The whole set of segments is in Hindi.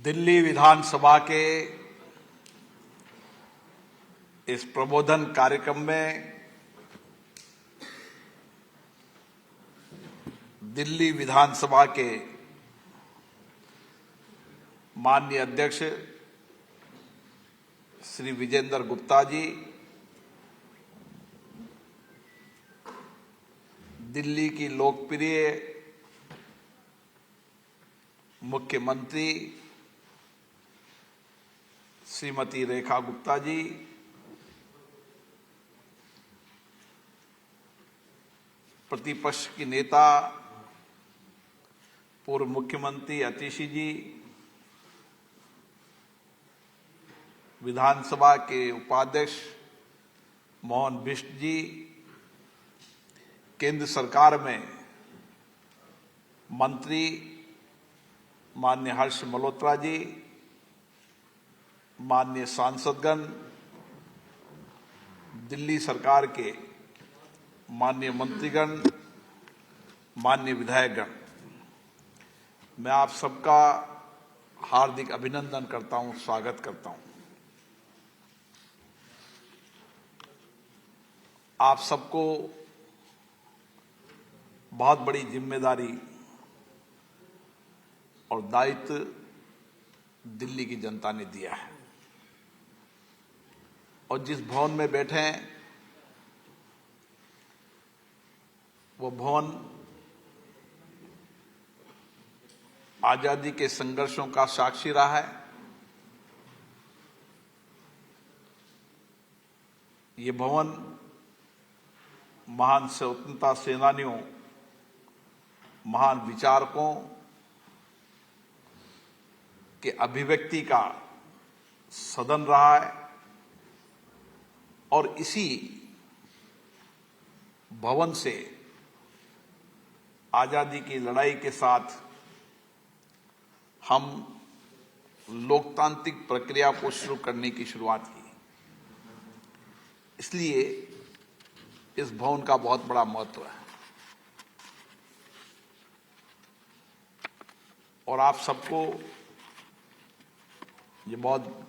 दिल्ली विधानसभा के इस प्रबोधन कार्यक्रम में दिल्ली विधानसभा के माननीय अध्यक्ष श्री विजेंद्र गुप्ता जी, दिल्ली की लोकप्रिय मुख्यमंत्री श्रीमती रेखा गुप्ता जी, प्रतिपक्ष की नेता पूर्व मुख्यमंत्री आतिशी जी, विधानसभा के उपाध्यक्ष मोहन बिष्ट जी, केंद्र सरकार में मंत्री माननीय हर्ष मल्होत्रा जी, माननीय सांसदगण, दिल्ली सरकार के माननीय मंत्रीगण, माननीय विधायकगण, मैं आप सबका हार्दिक अभिनंदन करता हूं, स्वागत करता हूं। आप सबको बहुत बड़ी जिम्मेदारी और दायित्व दिल्ली की जनता ने दिया है और जिस भवन में बैठे हैं वो भवन आजादी के संघर्षों का साक्षी रहा है। ये भवन महान स्वतंत्रता सेनानियों, महान विचारकों के अभिव्यक्ति का सदन रहा है और इसी भवन से आजादी की लड़ाई के साथ हम लोकतांत्रिक प्रक्रिया को शुरू करने की शुरुआत की। इसलिए इस भवन का बहुत बड़ा महत्व है और आप सबको ये बहुत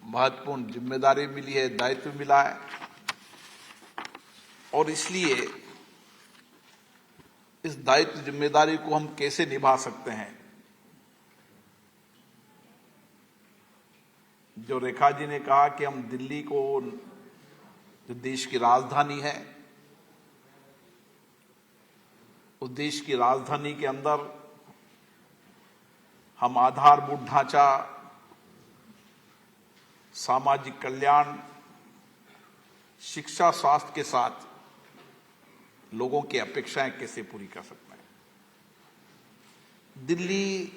महत्वपूर्ण जिम्मेदारी मिली है, दायित्व मिला है और इसलिए इस दायित्व जिम्मेदारी को हम कैसे निभा सकते हैं। जो रेखा जी ने कहा कि हम दिल्ली को, जो देश की राजधानी है, उस देश की राजधानी के अंदर हम आधारभूत ढांचा, सामाजिक कल्याण, शिक्षा, स्वास्थ्य के साथ लोगों की अपेक्षाएं कैसे पूरी कर सकते हैं। दिल्ली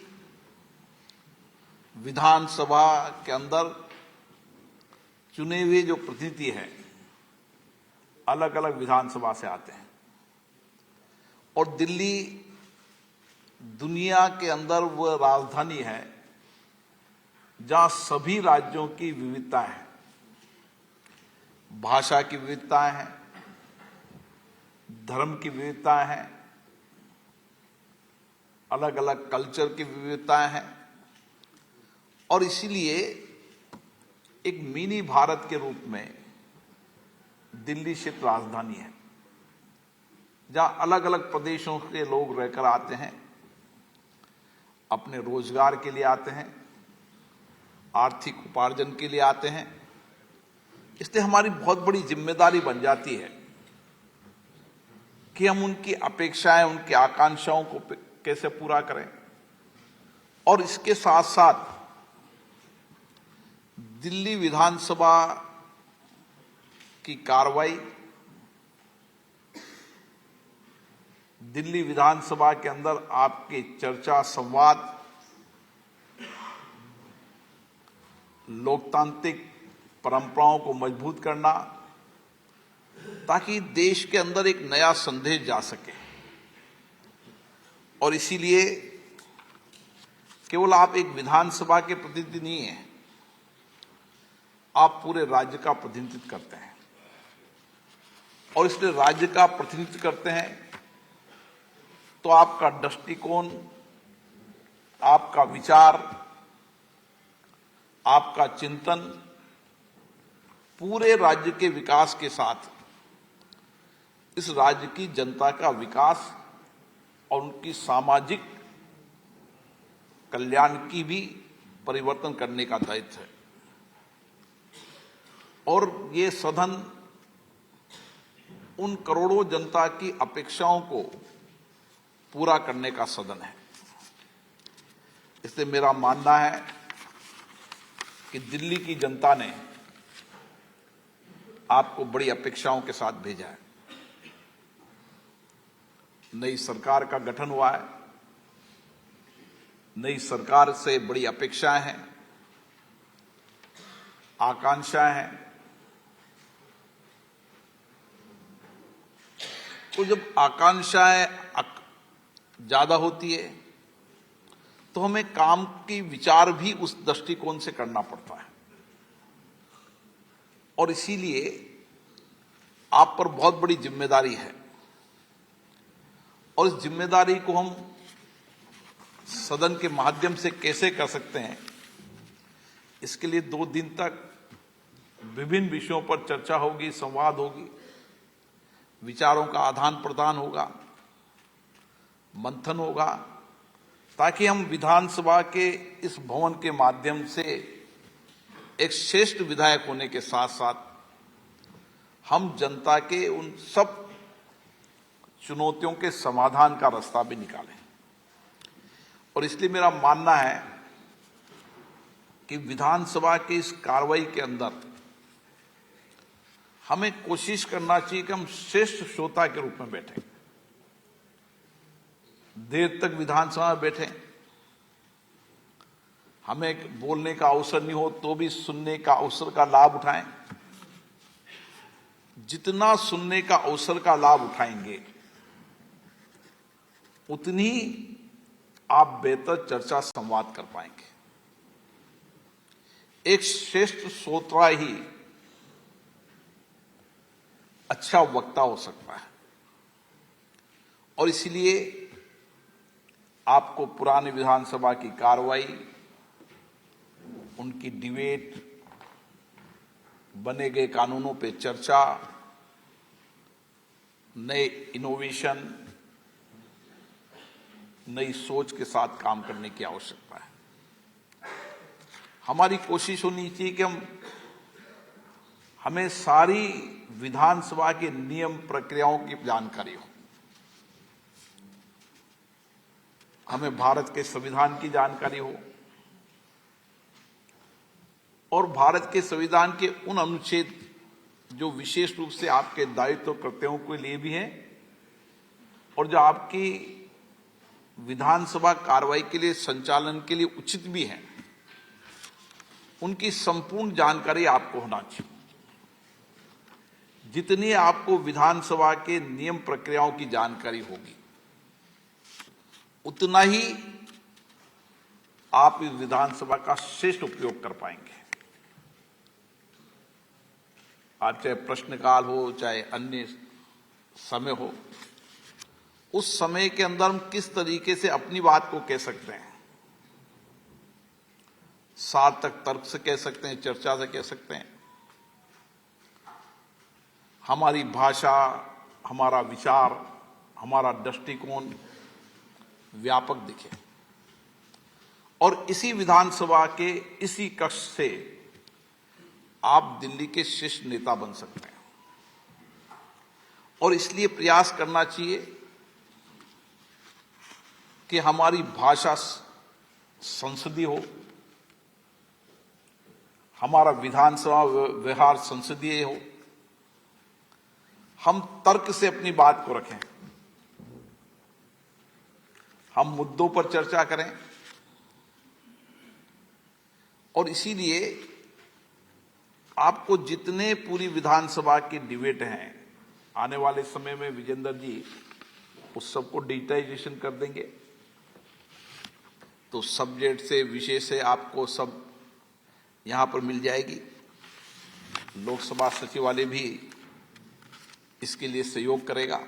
विधानसभा के अंदर चुने हुए जो प्रतिनिधि हैं अलग अलग विधानसभा से आते हैं और दिल्ली दुनिया के अंदर वह राजधानी है जहां सभी राज्यों की विविधताएं हैं, भाषा की विविधताएं हैं, धर्म की विविधताएं हैं, अलग अलग कल्चर की विविधताएं हैं और इसीलिए एक मिनी भारत के रूप में दिल्ली स्थित राजधानी है जहां अलग अलग प्रदेशों के लोग रहकर आते हैं, अपने रोजगार के लिए आते हैं, आर्थिक उपार्जन के लिए आते हैं। इसलिए हमारी बहुत बड़ी जिम्मेदारी बन जाती है कि हम उनकी अपेक्षाएं, उनकी आकांक्षाओं को कैसे पूरा करें और इसके साथ साथ दिल्ली विधानसभा की कार्रवाई, दिल्ली विधानसभा के अंदर आपके चर्चा, संवाद, लोकतांत्रिक परंपराओं को मजबूत करना ताकि देश के अंदर एक नया संदेश जा सके और इसीलिए केवल आप एक विधानसभा के प्रतिनिधि नहीं हैं, आप पूरे राज्य का प्रतिनिधित्व करते हैं और इसलिए राज्य का प्रतिनिधित्व करते हैं तो आपका दृष्टिकोण, आपका विचार आपका चिंतन पूरे राज्य के विकास के साथ इस राज्य की जनता का विकास और उनकी सामाजिक कल्याण की भी परिवर्तन करने का दायित्व है। और ये सदन उन करोड़ों जनता की अपेक्षाओं को पूरा करने का सदन है। इसलिए मेरा मानना है कि दिल्ली की जनता ने आपको बड़ी अपेक्षाओं के साथ भेजा है। नई सरकार का गठन हुआ है, नई सरकार से बड़ी अपेक्षाएं हैं, आकांक्षाएं हैं। तो जब आकांक्षाएं ज्यादा होती है तो हमें काम की विचार भी उस दृष्टिकोण से करना पड़ता है। और इसीलिए आप पर बहुत बड़ी जिम्मेदारी है और इस जिम्मेदारी को हम सदन के माध्यम से कैसे कर सकते हैं, इसके लिए 2 दिन तक विभिन्न विषयों पर चर्चा होगी, संवाद होगी, विचारों का आदान प्रदान होगा, मंथन होगा, ताकि हम विधानसभा के इस भवन के माध्यम से एक श्रेष्ठ विधायक होने के साथ साथ हम जनता के उन सब चुनौतियों के समाधान का रास्ता भी निकालें। और इसलिए मेरा मानना है कि विधानसभा की इस कार्रवाई के अंदर हमें कोशिश करना चाहिए कि हम श्रेष्ठ श्रोता के रूप में बैठें, देर तक विधानसभा में बैठें, हमें बोलने का अवसर नहीं हो तो भी सुनने का अवसर का लाभ उठाएं। जितना सुनने का अवसर का लाभ उठाएंगे उतनी आप बेहतर चर्चा संवाद कर पाएंगे। एक श्रेष्ठ श्रोता ही अच्छा वक्ता हो सकता है। और इसलिए आपको पुरानी विधानसभा की कार्रवाई, उनकी डिबेट, बने गए कानूनों पे चर्चा, नए इनोवेशन, नई सोच के साथ काम करने की आवश्यकता है। हमारी कोशिश होनी चाहिए कि हमें सारी विधानसभा के नियम प्रक्रियाओं की जानकारी हो, हमें भारत के संविधान की जानकारी हो और भारत के संविधान के उन अनुच्छेद जो विशेष रूप से आपके दायित्व कर्तव्यों के लिए भी हैं और जो आपकी विधानसभा कार्रवाई के लिए, संचालन के लिए उचित भी हैं, उनकी संपूर्ण जानकारी आपको होना चाहिए। जितनी आपको विधानसभा के नियम प्रक्रियाओं की जानकारी होगी उतना ही आप इस विधानसभा का श्रेष्ठ उपयोग कर पाएंगे। आज चाहे प्रश्नकाल हो, चाहे अन्य समय हो, उस समय के अंदर हम किस तरीके से अपनी बात को कह सकते हैं, सार्थक तर्क से कह सकते हैं, चर्चा से कह सकते हैं, हमारी भाषा, हमारा विचार, हमारा दृष्टिकोण व्यापक दिखे। और इसी विधानसभा के इसी कक्ष से आप दिल्ली के शीर्ष नेता बन सकते हैं। और इसलिए प्रयास करना चाहिए कि हमारी भाषा संसदीय हो, हमारा विधानसभा व्यवहार संसदीय हो, हम तर्क से अपनी बात को रखें, हम मुद्दों पर चर्चा करें। और इसीलिए आपको जितने पूरी विधानसभा की डिबेट हैं, आने वाले समय में विजेंद्र जी उस सबको डिजिटाइजेशन कर देंगे, तो सब्जेक्ट से, विषय से आपको सब यहां पर मिल जाएगी। लोकसभा सचिवालय भी इसके लिए सहयोग करेगा।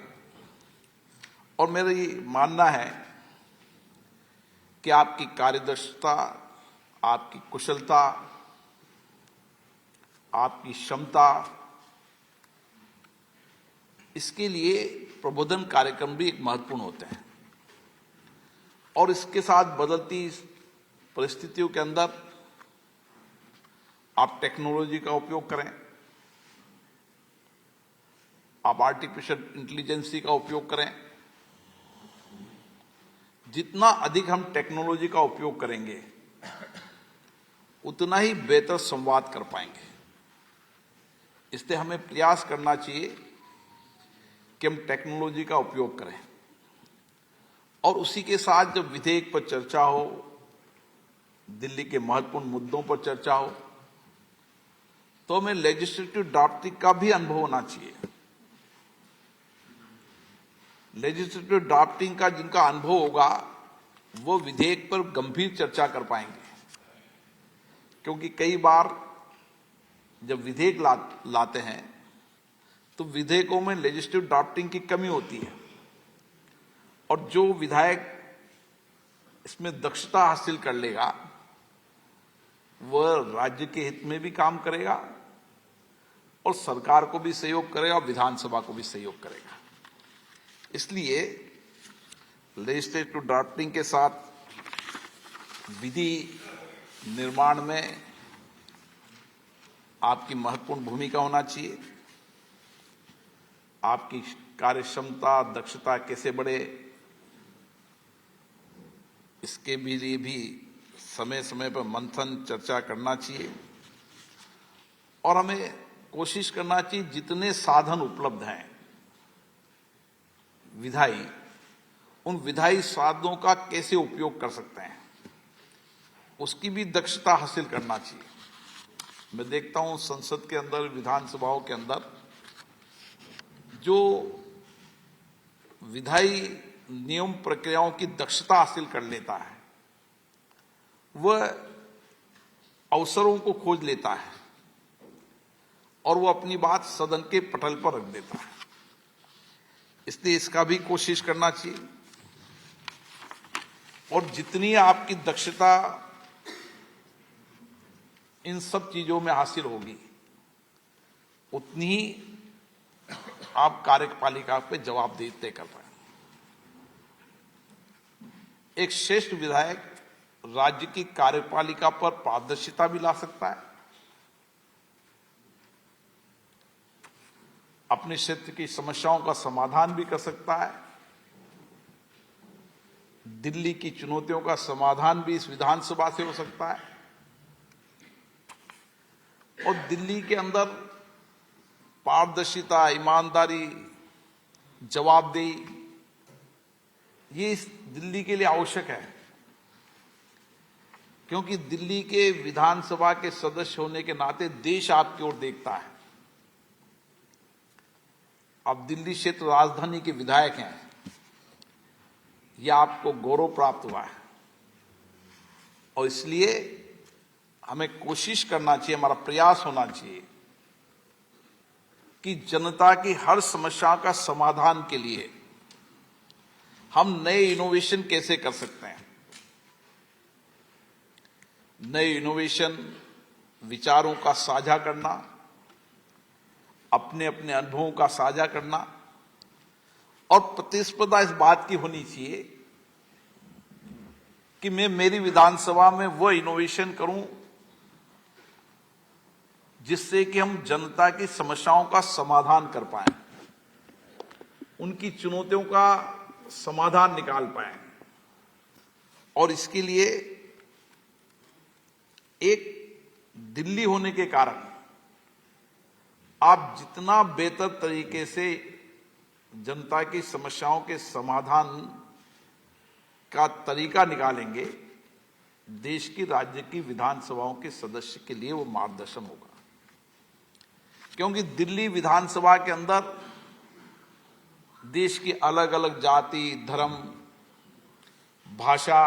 और मेरा ये मानना है कि आपकी कार्यदक्षता, आपकी कुशलता, आपकी क्षमता, इसके लिए प्रबोधन कार्यक्रम भी एक महत्वपूर्ण होते हैं। और इसके साथ बदलती परिस्थितियों के अंदर आप टेक्नोलॉजी का उपयोग करें, आप आर्टिफिशियल इंटेलिजेंस का उपयोग करें। जितना अधिक हम टेक्नोलॉजी का उपयोग करेंगे उतना ही बेहतर संवाद कर पाएंगे। इसलिए हमें प्रयास करना चाहिए कि हम टेक्नोलॉजी का उपयोग करें और उसी के साथ जब विधेयक पर चर्चा हो, दिल्ली के महत्वपूर्ण मुद्दों पर चर्चा हो, तो हमें लेजिस्लेटिव ड्राफ्टिंग का भी अनुभव होना चाहिए। लेजिस्लेटिव ड्राफ्टिंग का जिनका अनुभव होगा वो विधेयक पर गंभीर चर्चा कर पाएंगे, क्योंकि कई बार जब विधेयक लाते हैं तो विधेयकों में लेजिस्लेटिव ड्राफ्टिंग की कमी होती है और जो विधायक इसमें दक्षता हासिल कर लेगा वह राज्य के हित में भी काम करेगा और सरकार को भी सहयोग करेगा और विधानसभा को भी सहयोग करेगा। इसलिए लेजिस्लेटिव ड्राफ्टिंग के साथ विधि निर्माण में आपकी महत्वपूर्ण भूमिका होना चाहिए। आपकी कार्यक्षमता, दक्षता कैसे बढ़े, इसके लिए भी समय समय पर मंथन चर्चा करना चाहिए और हमें कोशिश करना चाहिए जितने साधन उपलब्ध हैं विधायी, उन विधायी साधनों का कैसे उपयोग कर सकते हैं उसकी भी दक्षता हासिल करना चाहिए। मैं देखता हूं संसद के अंदर, विधानसभाओं के अंदर जो विधायी नियम प्रक्रियाओं की दक्षता हासिल कर लेता है वह अवसरों को खोज लेता है और वो अपनी बात सदन के पटल पर रख देता है। इसलिए इसका भी कोशिश करना चाहिए और जितनी आपकी दक्षता इन सब चीजों में हासिल होगी उतनी ही आप कार्यपालिका पे जवाबदेही तय कर पाएंगे। एक श्रेष्ठ विधायक राज्य की कार्यपालिका पर पारदर्शिता भी ला सकता है, अपने क्षेत्र की समस्याओं का समाधान भी कर सकता है, दिल्ली की चुनौतियों का समाधान भी इस विधानसभा से हो सकता है और दिल्ली के अंदर पारदर्शिता, ईमानदारी, जवाबदेही ये इस दिल्ली के लिए आवश्यक है, क्योंकि दिल्ली के विधानसभा के सदस्य होने के नाते देश आपकी ओर देखता है। आप दिल्ली क्षेत्र राजधानी के विधायक हैं, यह आपको गौरव प्राप्त हुआ है और इसलिए हमें कोशिश करना चाहिए, हमारा प्रयास होना चाहिए कि जनता की हर समस्या का समाधान के लिए हम नए इनोवेशन कैसे कर सकते हैं। नए इनोवेशन, विचारों का साझा करना, अपने अपने अनुभवों का साझा करना और प्रतिस्पर्धा इस बात की होनी चाहिए कि मैं मेरी विधानसभा में वह इनोवेशन करूं जिससे कि हम जनता की समस्याओं का समाधान कर पाएं, उनकी चुनौतियों का समाधान निकाल पाएं। और इसके लिए एक दिल्ली होने के कारण आप जितना बेहतर तरीके से जनता की समस्याओं के समाधान का तरीका निकालेंगे, देश की, राज्य की विधानसभाओं के सदस्य के लिए वो मार्गदर्शन होगा। क्योंकि दिल्ली विधानसभा के अंदर देश की अलग अलग जाति, धर्म, भाषा,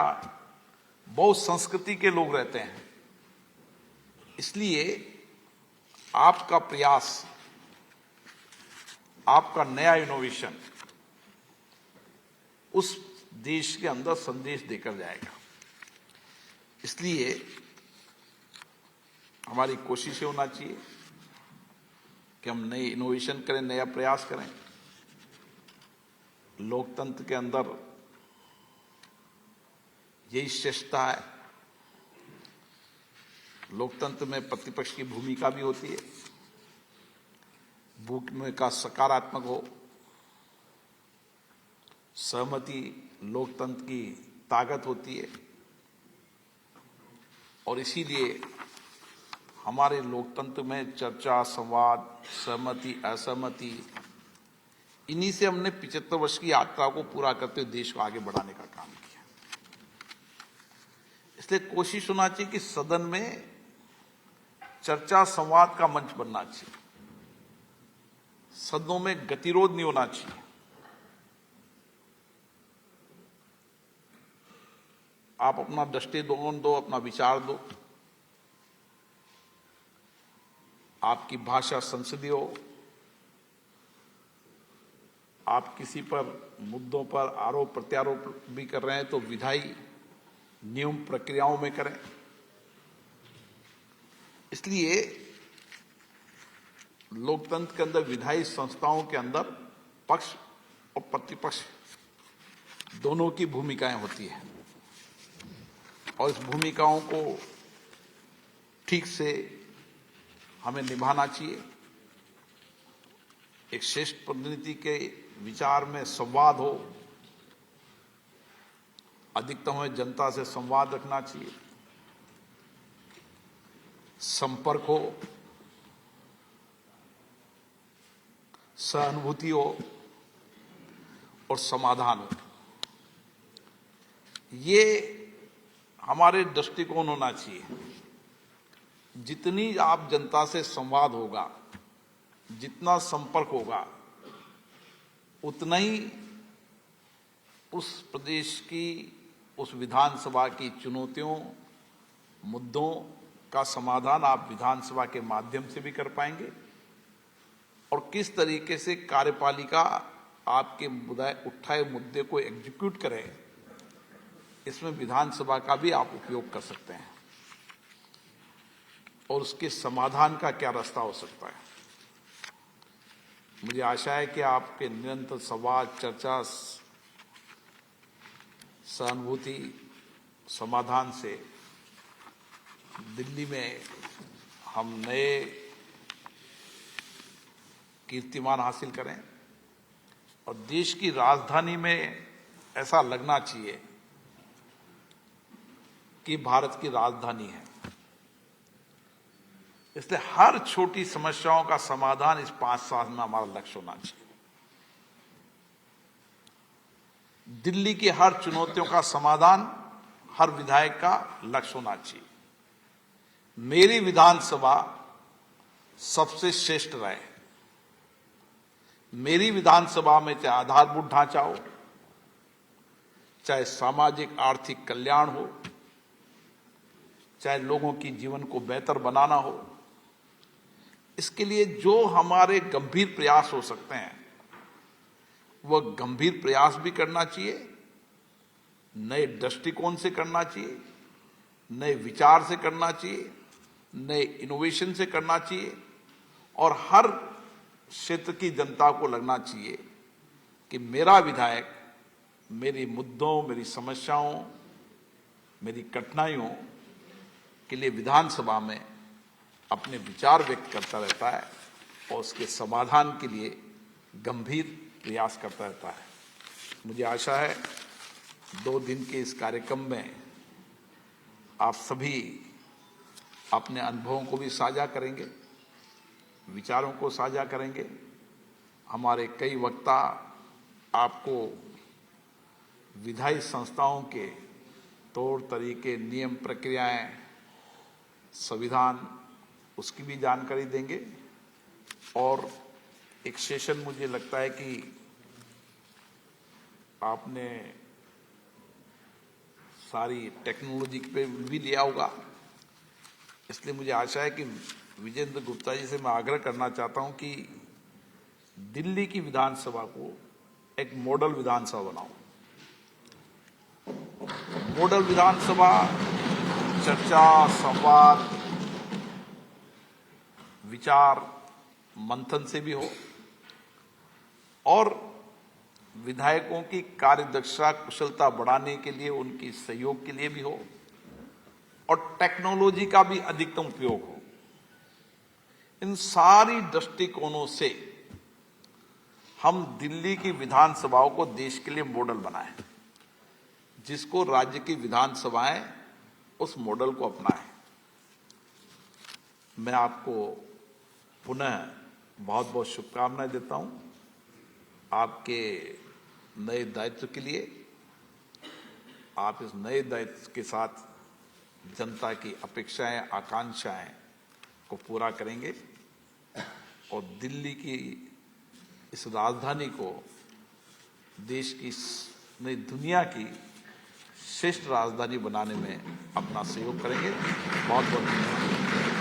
बहुत संस्कृति के लोग रहते हैं। इसलिए आपका प्रयास, आपका नया इनोवेशन उस देश के अंदर संदेश देकर जाएगा। इसलिए हमारी कोशिशें होना चाहिए कि हम नए इनोवेशन करें, नया प्रयास करें। लोकतंत्र के अंदर यही श्रेष्ठता है। लोकतंत्र में प्रतिपक्ष की भूमिका भी होती है, भूमिका सकारात्मक हो। सहमति लोकतंत्र की ताकत होती है और इसीलिए हमारे लोकतंत्र में चर्चा, संवाद, सहमति, असहमति, इन्हीं से हमने 75 वर्ष की यात्रा को पूरा करते हुए देश को आगे बढ़ाने का काम किया। इसलिए कोशिश होना चाहिए कि सदन में चर्चा, संवाद का मंच बनना चाहिए। सदनों में गतिरोध नहीं होना चाहिए। आप अपना दृष्टिकोण दो, अपना विचार दो, आपकी भाषा संसदीय हो, आप किसी पर मुद्दों पर आरोप प्रत्यारोप भी कर रहे हैं तो विधायी नियम प्रक्रियाओं में करें। इसलिए लोकतंत्र के अंदर विधायी संस्थाओं के अंदर पक्ष और प्रतिपक्ष दोनों की भूमिकाएं होती है और इस भूमिकाओं को ठीक से हमें निभाना चाहिए। एक श्रेष्ठ प्रतिनिधि के विचार में संवाद हो, अधिकतम में जनता से संवाद रखना चाहिए, संपर्क हो, सहानुभूति हो और समाधान हो। ये हमारे दृष्टिकोण होना चाहिए। जितनी आप जनता से संवाद होगा, जितना संपर्क होगा, उतना ही उस प्रदेश की, उस विधानसभा की चुनौतियों, मुद्दों का समाधान आप विधानसभा के माध्यम से भी कर पाएंगे और किस तरीके से कार्यपालिका आपके उठाए मुद्दे को एग्जीक्यूट करे, इसमें विधानसभा का भी आप उपयोग कर सकते हैं और उसके समाधान का क्या रास्ता हो सकता है। मुझे आशा है कि आपके निरंतर संवाद, चर्चा, सहानुभूति, समाधान से दिल्ली में हम नए कीर्तिमान हासिल करें और देश की राजधानी में ऐसा लगना चाहिए कि भारत की राजधानी है। इसलिए हर छोटी समस्याओं का समाधान इस 5 साल में हमारा लक्ष्य होना चाहिए। दिल्ली की हर चुनौतियों का समाधान हर विधायक का लक्ष्य होना चाहिए। मेरी विधानसभा सबसे श्रेष्ठ रहे। मेरी विधानसभा में चाहे आधारभूत ढांचा हो, चाहे सामाजिक आर्थिक कल्याण हो, चाहे लोगों की जीवन को बेहतर बनाना हो, इसके लिए जो हमारे गंभीर प्रयास हो सकते हैं वह गंभीर प्रयास भी करना चाहिए, नए दृष्टिकोण से करना चाहिए, नए विचार से करना चाहिए, नए इनोवेशन से करना चाहिए और हर क्षेत्र की जनता को लगना चाहिए कि मेरा विधायक मेरी मुद्दों, मेरी समस्याओं, मेरी कठिनाइयों के लिए विधानसभा में अपने विचार व्यक्त करता रहता है और उसके समाधान के लिए गंभीर प्रयास करता रहता है। मुझे आशा है 2 दिन के इस कार्यक्रम में आप सभी अपने अनुभवों को भी साझा करेंगे, विचारों को साझा करेंगे। हमारे कई वक्ता आपको विधायी संस्थाओं के तौर तरीके, नियम, प्रक्रियाएं, संविधान, उसकी भी जानकारी देंगे और एक सेशन मुझे लगता है कि आपने सारी टेक्नोलॉजी पे भी लिया होगा। इसलिए मुझे आशा है कि विजेंद्र गुप्ता जी से मैं आग्रह करना चाहता हूं कि दिल्ली की विधानसभा को एक मॉडल विधानसभा बनाओ। मॉडल विधानसभा चर्चा, संवाद, विचार, मंथन से भी हो और विधायकों की कार्यदक्षता कुशलता बढ़ाने के लिए उनकी सहयोग के लिए भी हो और टेक्नोलॉजी का भी अधिकतम उपयोग हो। इन सारी दृष्टिकोणों से हम दिल्ली की विधानसभाओं को देश के लिए मॉडल बनाएं, जिसको राज्य की विधानसभाएं उस मॉडल को अपनाएं। मैं आपको पुनः बहुत बहुत शुभकामनाएं देता हूं आपके नए दायित्व के लिए। आप इस नए दायित्व के साथ जनता की अपेक्षाएं, आकांक्षाएं को पूरा करेंगे और दिल्ली की इस राजधानी को देश की नहीं दुनिया की श्रेष्ठ राजधानी बनाने में अपना सहयोग करेंगे। बहुत बहुत धन्यवाद।